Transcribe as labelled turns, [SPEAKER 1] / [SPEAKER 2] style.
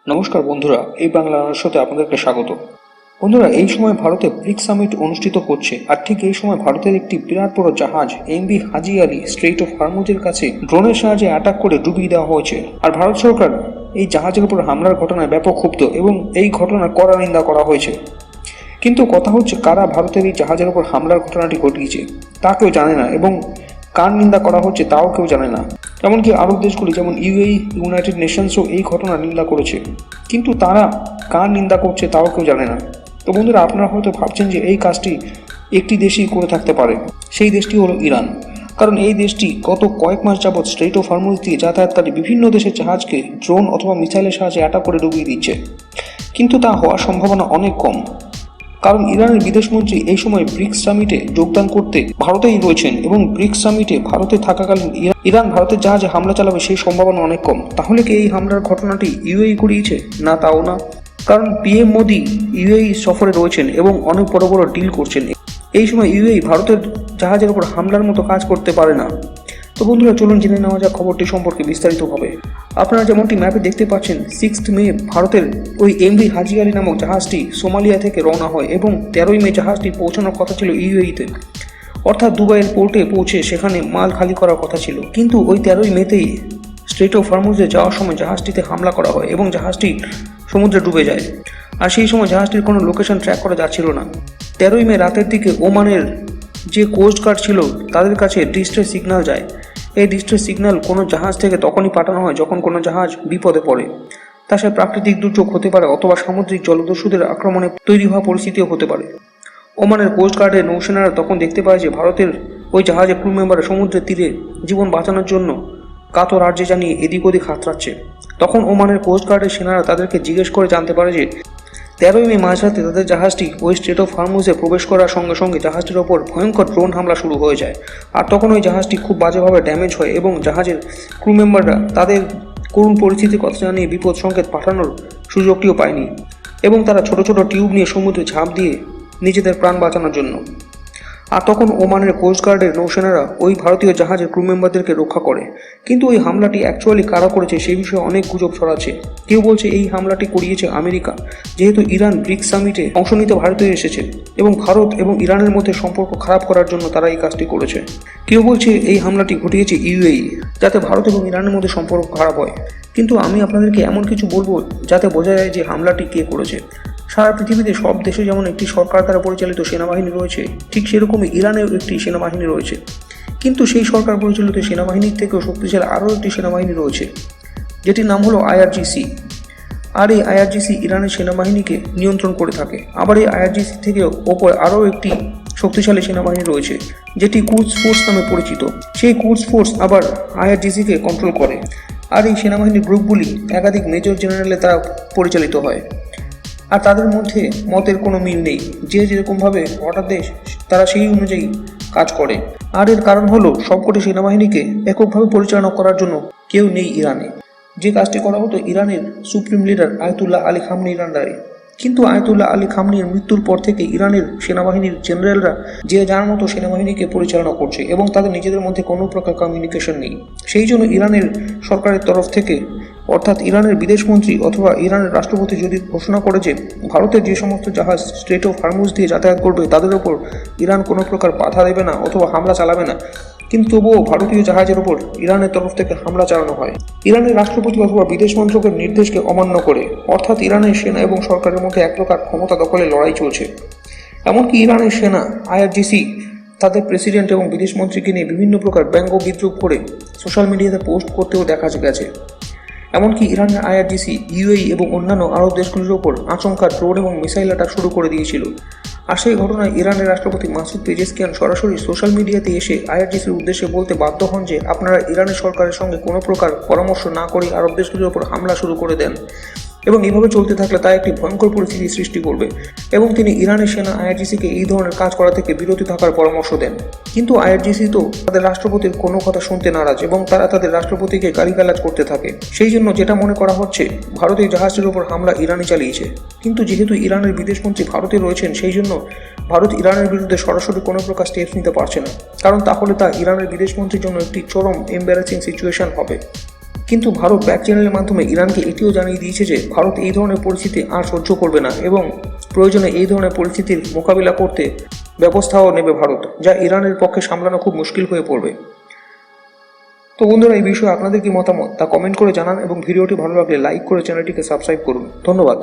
[SPEAKER 1] নমস্কার বন্ধুরা, এই বাংলা সাথে আপনাদেরকে স্বাগত। বন্ধুরা, এই সময় ভারতে ব্রিক্স সামিট অনুষ্ঠিত হচ্ছে, আর ঠিক এই সময় ভারতের একটি বিরাট বড় জাহাজ MV Haji Ali Strait of হরমুজের কাছে ড্রোনের সাহায্যে অ্যাটাক করে ডুবিয়ে দেওয়া হয়েছে। আর ভারত সরকার এই জাহাজের উপর হামলার ঘটনায় ব্যাপক ক্ষুব্ধ এবং এই ঘটনার কড়া নিন্দা করা হয়েছে। কিন্তু কথা হচ্ছে, কারা ভারতের এই জাহাজের উপর হামলার ঘটনাটি ঘটিয়েছে তা কেউ জানে না, এবং কার নিন্দা করা হচ্ছে তাও কেউ জানে না। এমনকি আরব দেশগুলি যেমন ইউএই, ইউনাইটেড নেশনসও এই ঘটনার নিন্দা করেছে, কিন্তু তারা কার নিন্দা করছে তাও কেউ জানে না। তো বন্ধুরা, আপনারা হয়তো ভাবছেন যে এই কাজটি একটি দেশই করে থাকতে পারে, সেই দেশটি হলো ইরান। কারণ এই দেশটি গত কয়েক মাস যাবৎ স্ট্রেইট অফ হরমুজ দিয়ে যাতায়াতকারী বিভিন্ন দেশের জাহাজকে ড্রোন অথবা মিসাইলের সাহায্যে অ্যাটাক করে ডুবিয়ে দিচ্ছে। কিন্তু তা হওয়ার সম্ভাবনা অনেক কম, কারণ ইরানের বিদেশমন্ত্রী এই সময় ব্রিক্স সামিটে যোগদান করতে ভারতেই রয়েছেন, এবং ব্রিক্স সামিটে ভারতে থাকাকালীন ইরান ভারতের জাহাজে হামলা চালাবে সেই সম্ভাবনা অনেক কম। তাহলে কি এই হামলার ঘটনাটি ইউএই করিয়েছে? না, তাও না। কারণ পিএম মোদি ইউএই সফরে রয়েছেন এবং অনেক বড় বড় ডিল করছেন। এই সময় ইউএই ভারতের জাহাজের উপর হামলার মতো কাজ করতে পারে না। তো বন্ধুরা, চলুন জেনে নেওয়া যাক খবরটি সম্পর্কে বিস্তারিতভাবে। আপনারা যেমনটি ম্যাপে দেখতে পাচ্ছেন, 6 মে ভারতের ওই এমভি হাজি আলী নামক জাহাজটি সোমালিয়া থেকে রওনা হয় এবং 13 মে জাহাজটি পৌঁছানোর কথা ছিল ইউএইতে, অর্থাৎ দুবাইয়ের পোর্টে পৌঁছে সেখানে মাল খালি করার কথা ছিল। কিন্তু ওই 13 মেতেই স্ট্রেইট অফ হরমুজে যাওয়ার সময় জাহাজটিতে হামলা করা হয় এবং জাহাজটি সমুদ্রে ডুবে যায়। আর সেই সময় জাহাজটির কোনো লোকেশন ট্র্যাক করা যাচ্ছিল না। 13 মে রাতের দিকে ওমানের যে কোস্ট গার্ড ছিল তাদের কাছে ডিস্ট্রেস সিগন্যাল যায়। এই ডিস্ট্রেস সিগন্যাল কোনো জাহাজ থেকে তখনই পাঠানো হয় যখন কোনো জাহাজ বিপদে পড়ে। তা সে প্রাকৃতিক দুর্যোগ হতে পারে অথবা সামুদ্রিক জলদস্যুদের আক্রমণে তৈরি হওয়া পরিস্থিতিও হতে পারে। ওমানের কোস্ট গার্ডের নৌসেনারা তখন দেখতে পায় যে ভারতের ওই জাহাজের ক্রু মেম্বাররা সমুদ্রের তীরে জীবন বাঁচানোর জন্য কাতর আর্জি জানিয়ে এদিক ওদিক হাতড়াচ্ছে। তখন ওমানের কোস্ট গার্ডের সেনারা তাদেরকে জিজ্ঞেস করে জানতে পারে যে 13 মে মাঝরাতে তাদের জাহাজটি ওই স্ট্রেট অফ হরমুজে প্রবেশ করার সঙ্গে সঙ্গে জাহাজটির ওপর ভয়ঙ্কর ড্রোন হামলা শুরু হয়ে যায়। আর তখন ওই জাহাজটি খুব বাজেভাবে ড্যামেজ হয় এবং জাহাজের ক্রু মেম্বাররা তাদের করুণ পরিস্থিতির কথা জানিয়ে বিপদ সংকেত পাঠানোর সুযোগটিও পায়নি, এবং তারা ছোট ছোট টিউব নিয়ে সমুদ্রে ঝাঁপ দিয়ে নিজেদের প্রাণ বাঁচানোর জন্য। আর তখন ওমানের কোস্ট গার্ডের নৌসেনারা ওই ভারতীয় জাহাজের ক্রু মেম্বারদেরকে রক্ষা করে। কিন্তু ওই হামলাটি অ্যাকচুয়ালি কারা করেছে সেই বিষয়ে অনেক গুজব ছড়াচ্ছে। কেউ বলছে এই হামলাটি করিয়েছে আমেরিকা, যেহেতু ইরান ব্রিক্স সামিটে অংশ নিতে ভারতে এসেছে এবং ভারত এবং ইরানের মধ্যে সম্পর্ক খারাপ করার জন্য তারা এই কাজটি করেছে। কেউ বলছে এই হামলাটি ঘটিয়েছে ইউএই, যাতে ভারত এবং ইরানের মধ্যে সম্পর্ক খারাপ হয়। কিন্তু আমি আপনাদেরকে এমন কিছু বলবো যাতে বোঝা যায় যে হামলাটি কে করেছে। সারা পৃথিবীতে সব দেশে যেমন একটি সরকার দ্বারা পরিচালিত সেনাবাহিনী রয়েছে, ঠিক সেরকমই ইরানেও একটি সেনাবাহিনী রয়েছে। কিন্তু সেই সরকার পরিচালিত সেনাবাহিনীর থেকেও শক্তিশালী আরও একটি সেনাবাহিনী রয়েছে, যেটির নাম হলো আইআরজিসি। আর এই আইআরজিসি ইরানের সেনাবাহিনীকে নিয়ন্ত্রণ করে থাকে। আবার এই আইআরজিসি থেকে ওপর আরও একটি শক্তিশালী সেনাবাহিনী রয়েছে, যেটি কুদস ফোর্স নামে পরিচিত। সেই কুদস ফোর্স আবার আইআরজিসিকে কন্ট্রোল করে। আর এই সেনাবাহিনীর গ্রুপগুলি একাধিক মেজর জেনারেলের দ্বারা পরিচালিত হয়। আর তাদের মধ্যে মতের কোনো মিল নেই, যে যেরকমভাবে অর্ডার দেয় তারা সেই অনুযায়ী কাজ করে। আর এর কারণ হলো সবকটি সেনাবাহিনীকে এককভাবে পরিচালনা করার জন্য কেউ নেই ইরানে। যে কাজটি করা হতো ইরানের সুপ্রিম লিডার আয়াতুল্লাহ আলী খামনেয়ির আন্ডারে। কিন্তু আয়াতুল্লাহ আলী খামনেয়ির মৃত্যুর পর থেকে ইরানের সেনাবাহিনীর জেনারেলরা যে যার মতো সেনাবাহিনীকে পরিচালনা করছে এবং তাদের নিজেদের মধ্যে কোনো প্রকার কমিউনিকেশন নেই। সেই জন্য ইরানের সরকারের তরফ থেকে, অর্থাৎ ইরানের বিদেশমন্ত্রী অথবা ইরানের রাষ্ট্রপতি যদি ঘোষণা করে যে ভারতের যে সমস্ত জাহাজ স্ট্রেট অফ হরমুজ দিয়ে যাতায়াত করবে তাদের ওপর ইরান কোনো প্রকার বাধা দেবে না অথবা হামলা চালাবে না, কিন্তু তবুও ভারতীয় জাহাজের ওপর ইরানের তরফ থেকে হামলা চালানো হয় ইরানের রাষ্ট্রপতি অথবা বিদেশ মন্ত্রকের নির্দেশকে অমান্য করে। অর্থাৎ ইরানের সেনা এবং সরকারের মধ্যে এক প্রকার ক্ষমতা দখলের লড়াই চলছে। এমনকি ইরানের সেনা আইআরজিসি তাদের প্রেসিডেন্ট এবং বিদেশমন্ত্রীকে নিয়ে বিভিন্ন প্রকার ব্যঙ্গ বিদ্রুপ করে সোশ্যাল মিডিয়াতে পোস্ট করতেও দেখা গেছে। এমনকি ইরানের আইআরজিসি ইউএই এবং অন্যান্য আরব দেশগুলির ওপর আচমকা ড্রোন এবং মিসাইল অ্যাটাক শুরু করে দিয়েছিল। আর সেই ঘটনায় ইরানের রাষ্ট্রপতি মাসুদ পেজেশকিয়ান সরাসরি সোশ্যাল মিডিয়াতে এসে আইআরজিসির উদ্দেশ্যে বলতে বাধ্য হন যে আপনারা ইরানের সরকারের সঙ্গে কোনো প্রকার পরামর্শ না করে আরব দেশগুলির ওপর হামলা শুরু করে দেন, এবং এইভাবে চলতে থাকলে তা একটি ভয়ঙ্কর পরিস্থিতি সৃষ্টি করবে। এবং তিনি ইরানের সেনা আইআরজিসিকে এই ধরনের কাজ করা থেকে বিরত থাকার পরামর্শ দেন। কিন্তু আইআরজিসি তো তাদের রাষ্ট্রপতির কোনো কথা শুনতে নারাজ এবং তারা তাদের রাষ্ট্রপতিকে গালিগালাজ করতে থাকে। সেই জন্য যেটা মনে করা হচ্ছে ভারতীয় জাহাজটির উপর হামলা ইরানই চালিয়েছে। কিন্তু যেহেতু ইরানের বিদেশমন্ত্রী ভারতে রয়েছেন, সেই জন্য ভারত ইরানের বিরুদ্ধে সরাসরি কোনো প্রকার স্টেপস নিতে পারছে না, কারণ তাহলে তা ইরানের বিদেশমন্ত্রীর জন্য একটি চরম এম্বারাসিং সিচুয়েশন হবে। কিন্তু ভারত ব্যাক চ্যানেলের মাধ্যমে ইরানকে এটিও জানিয়ে দিয়েছে যে ভারত এই ধরনের পরিস্থিতি আর সহ্য করবে না এবং প্রয়োজনে এই ধরনের পরিস্থিতির মোকাবিলা করতে ব্যবস্থাও নেবে ভারত, যা ইরানের পক্ষে সামলানো খুব মুশকিল হয়ে পড়বে। তো বন্ধুরা, এই বিষয়ে আপনাদের কি মতামত তা কমেন্ট করে জানান এবং ভিডিওটি ভালো লাগলে লাইক করে চ্যানেলটিকে সাবস্ক্রাইব করুন। ধন্যবাদ।